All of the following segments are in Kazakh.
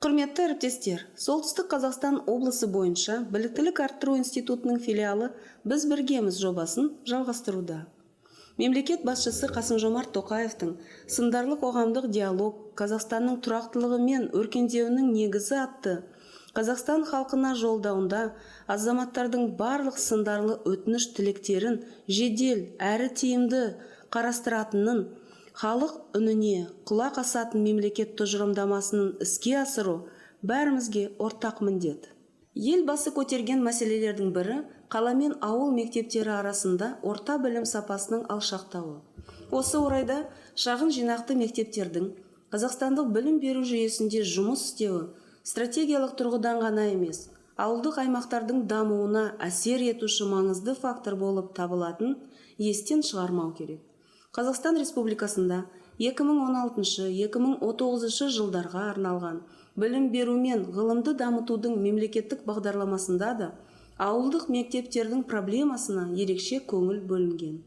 Құрметті әріптестер, Солтүстік Қазақстан облысы бойынша біліктілік арттыру институтының филиалы «Біз біргеміз» жобасын жалғастыруда. Мемлекет басшысы Қасым-Жомарт Тоқаевтың «Сындарлы қоғамдық диалог, Қазақстанның тұрақтылығы мен өркендеуінің негізі» атты Қазақстан халқына жолдауында азаматтардың барлық сындарлы өтініш тілектерін жедел әрі тиімді қарастыратынын, халық үніне құлақ асатын мемлекет тұжырымдамасының іске асыру бәрімізге ортақ міндет. Елбасы көтерген мәселелердің бірі қала мен ауыл мектептері арасында орта білім сапасының алшақтауы. Осы орайда шағын жинақты мектептердің қазақстандық білім беру жүйесінде жұмыс істеуі стратегиялық тұрғыдан ғана емес, ауылдық аймақтардың дамуына әсер етуші маңызды фактор болып табылатын естен шығармау керек. Қазақстан Республикасында 2016-2019 жылдарға арналған білім беру мен ғылымды дамытудың мемлекеттік бағдарламасында да ауылдық мектептердің проблемасына ерекше көңіл бөлінген.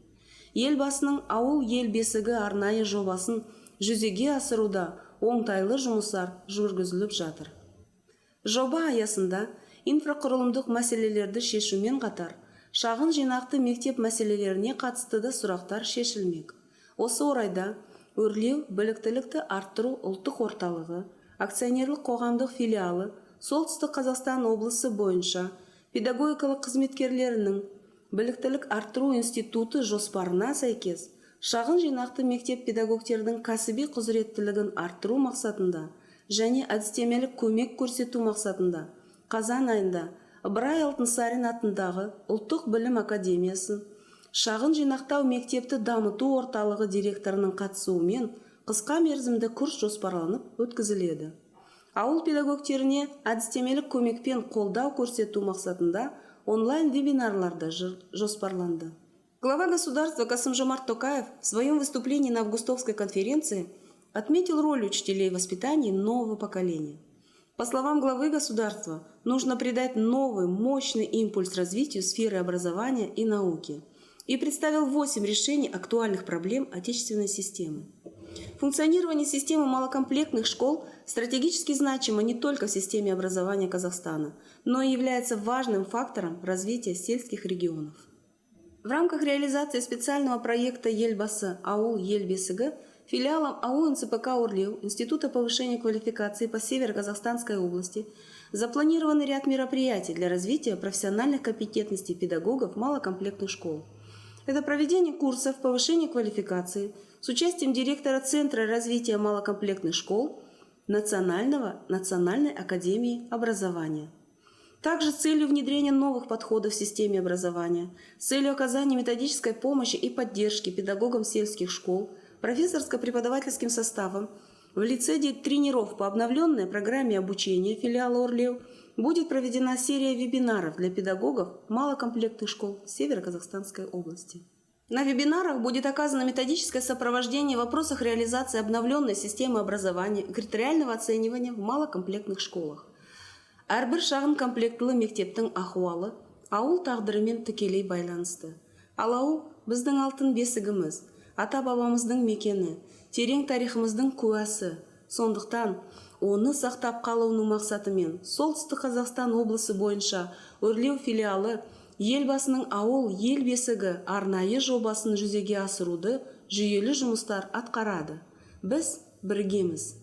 Елбасының ауыл ел бесігі арнайы жобасын жүзеге асыруда оңтайлы жұмыстар жүргізіліп жатыр. Жоба аясында инфрақұрылымдық мәселелерді шешумен қатар, шағын жинақты мектеп мәселелеріне қатысты да сұрақтар шешілмек. Осы орайда өрлеу біліктілікті арттыру ұлттық орталығы, акционерлік қоғамдық филиалы Солтүстік Қазақстан облысы бойынша педагогикалық қызметкерлерінің біліктілік арттыру институты жоспарына сәйкес шағын жинақты мектеп педагогтердің кәсіби құзыреттілігін арттыру мақсатында және әдістемелік көмек көрсету мақсатында қазан айында Ыбырай Алтынсарин атындағы Ұлттық білім академиясы шағын жинақтау мектепті дамыту орталығы директорының қатысуымен қысқа мерзімді курс жоспарланып өткізіледі. Ауыл педагогтеріне әдістемелік көмекпен қолдау көрсету мақсатында онлайн вебинарларда жоспарланды. Глава государства Касым-Жомарт Токаев в своем выступлении на августовской конференции отметил роль учителей в воспитании нового поколения. По словам главы государства, нужно придать новый, мощный импульс развитию сферы образования и науки и представил 8 решений актуальных проблем отечественной системы. Функционирование системы малокомплектных школ стратегически значимо не только в системе образования Казахстана, но и является важным фактором развития сельских регионов. В рамках реализации специального проекта «Елбасы ауыл ел бесігі» филиалом АУ НЦПК «Орлеу» Института повышения квалификации по Северо-Казахстанской области запланирован ряд мероприятий для развития профессиональных компетентностей педагогов малокомплектных школ. Это проведение курсов повышения квалификации с участием директора Центра развития малокомплектных школ Национальной академии образования. Также с целью внедрения новых подходов в системе образования, с целью оказания методической помощи и поддержки педагогам сельских школ, профессорско-преподавательским составом в лице тренеров по обновленной программе обучения филиала «Орлеу» будет проведена серия вебинаров для педагогов малокомплектных школ Северо-Казахстанской области. На вебинарах будет оказано методическое сопровождение в вопросах реализации обновленной системы образования и критериального оценивания в малокомплектных школах. Әрбір шағын комплектілі мектептің ахуалы ауыл тағдырымен тікелей байланысты. Ал ауыл біздің алтын бесігіміз, ата-бабамыздың мекені, терең тарихымыздың куәсі. Сондықтан оны сақтап қалуының мақсатымен Солтүстік Қазақстан облысы бойынша Өрлеу филиалы Елбасының ауыл ел бесігі арнайы жобасын жүзеге асыруды жүйелі жұмыстар атқарады. Біз біргеміз.